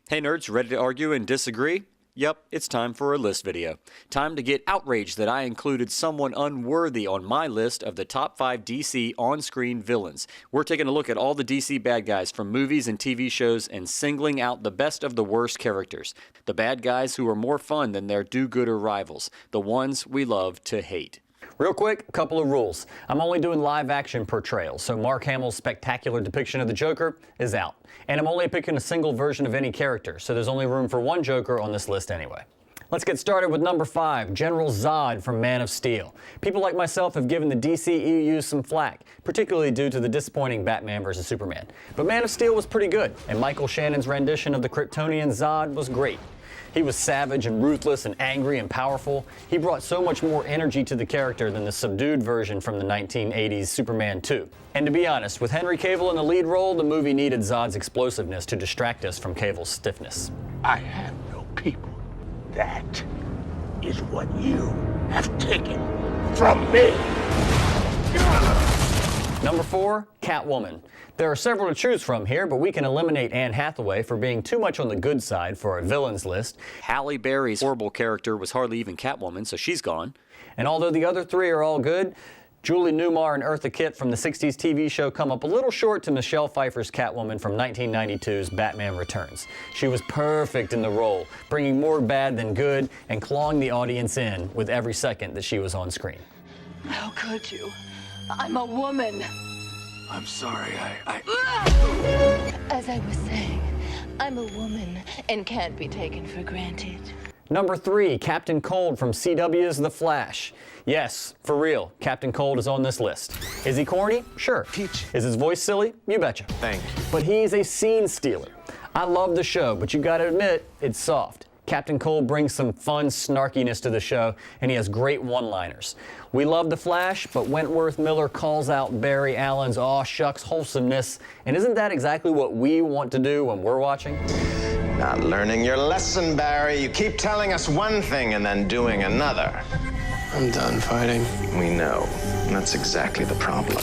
Hey nerds, ready to argue and disagree? Yep, it's time for a list video. Time to get outraged that I included someone unworthy on my list of the top 5 DC on-screen villains. We're taking a look at all the DC bad guys from movies and TV shows and singling out the best of the worst characters. The bad guys who are more fun than their do-gooder rivals. The ones we love to hate. Real quick, a couple of rules. I'm only doing live action portrayals, so Mark Hamill's spectacular depiction of the Joker is out. And I'm only picking a single version of any character, so there's only room for one Joker on this list anyway. Let's get started with number 5, General Zod from Man of Steel. People like myself have given the DCEU some flack, particularly due to the disappointing Batman vs. Superman. But Man of Steel was pretty good, and Michael Shannon's rendition of the Kryptonian Zod was great. He was savage and ruthless and angry and powerful. He brought so much more energy to the character than the subdued version from the 1980s Superman 2. And to be honest, with Henry Cavill in the lead role, the movie needed Zod's explosiveness to distract us from Cavill's stiffness. I have no people. That is what you have taken from me. Number 4, Catwoman. There are several to choose from here, but we can eliminate Anne Hathaway for being too much on the good side for our villains list. Halle Berry's horrible character was hardly even Catwoman, so she's gone. And although the other 3 are all good, Julie Newmar and Eartha Kitt from the 60s TV show come up a little short to Michelle Pfeiffer's Catwoman from 1992's Batman Returns. She was perfect in the role, bringing more bad than good and clawing the audience in with every second that she was on screen. How could you? I'm a woman. I'm sorry, As I was saying, I'm a woman and can't be taken for granted. Number 3, Captain Cold from CW's The Flash. Yes, for real, Captain Cold is on this list. Is he corny? Sure. Peach. Is his voice silly? You betcha. Thank you. But he's a scene stealer. I love the show, but you gotta admit, it's soft. Captain Cold brings some fun snarkiness to the show, and he has great one-liners. We love The Flash, but Wentworth Miller calls out Barry Allen's aw shucks wholesomeness, and isn't that exactly what we want to do when we're watching? Not learning your lesson, Barry. You keep telling us one thing and then doing another. I'm done fighting. We know. And that's exactly the problem.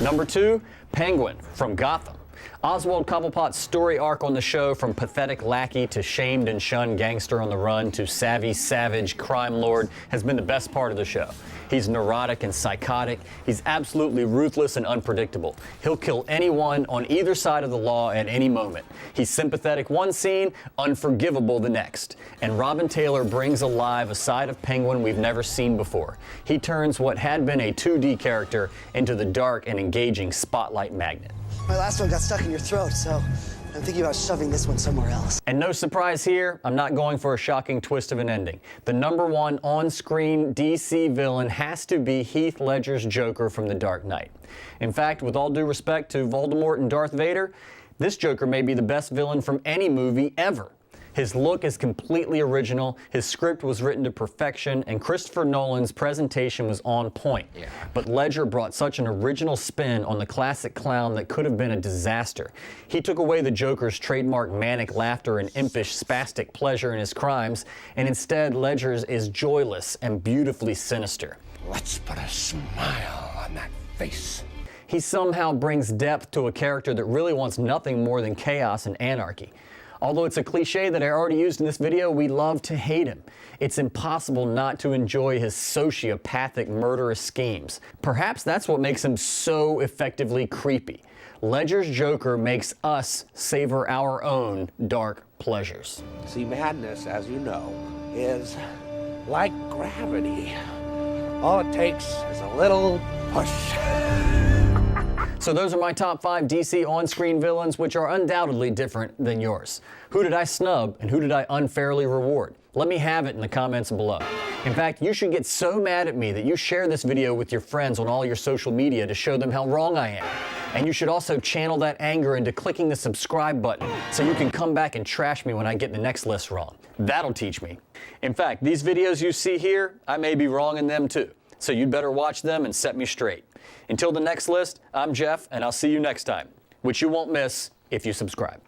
Number 2, Penguin from Gotham. Oswald Cobblepot's story arc on the show, from pathetic lackey to shamed and shunned gangster on the run to savvy, savage crime lord, has been the best part of the show. He's neurotic and psychotic. He's absolutely ruthless and unpredictable. He'll kill anyone on either side of the law at any moment. He's sympathetic one scene, unforgivable the next. And Robin Taylor brings alive a side of Penguin we've never seen before. He turns what had been a 2D character into the dark and engaging spotlight magnet. My last one got stuck in your throat, so I'm thinking about shoving this one somewhere else. And no surprise here, I'm not going for a shocking twist of an ending. The number 1 on-screen DC villain has to be Heath Ledger's Joker from The Dark Knight. In fact, with all due respect to Voldemort and Darth Vader, this Joker may be the best villain from any movie ever. His look is completely original, his script was written to perfection, and Christopher Nolan's presentation was on point. Yeah. But Ledger brought such an original spin on the classic clown that could have been a disaster. He took away the Joker's trademark manic laughter and impish spastic pleasure in his crimes, and instead Ledger's is joyless and beautifully sinister. Let's put a smile on that face. He somehow brings depth to a character that really wants nothing more than chaos and anarchy. Although it's a cliche that I already used in this video, we love to hate him. It's impossible not to enjoy his sociopathic, murderous schemes. Perhaps that's what makes him so effectively creepy. Ledger's Joker makes us savor our own dark pleasures. See, madness, as you know, is like gravity. All it takes is a little push. So those are my top 5 DC on-screen villains, which are undoubtedly different than yours. Who did I snub and who did I unfairly reward? Let me have it in the comments below. In fact, you should get so mad at me that you share this video with your friends on all your social media to show them how wrong I am. And you should also channel that anger into clicking the subscribe button so you can come back and trash me when I get the next list wrong. That'll teach me. In fact, these videos you see here, I may be wrong in them too. So you'd better watch them and set me straight. Until the next list, I'm Jeff, and I'll see you next time, which you won't miss if you subscribe.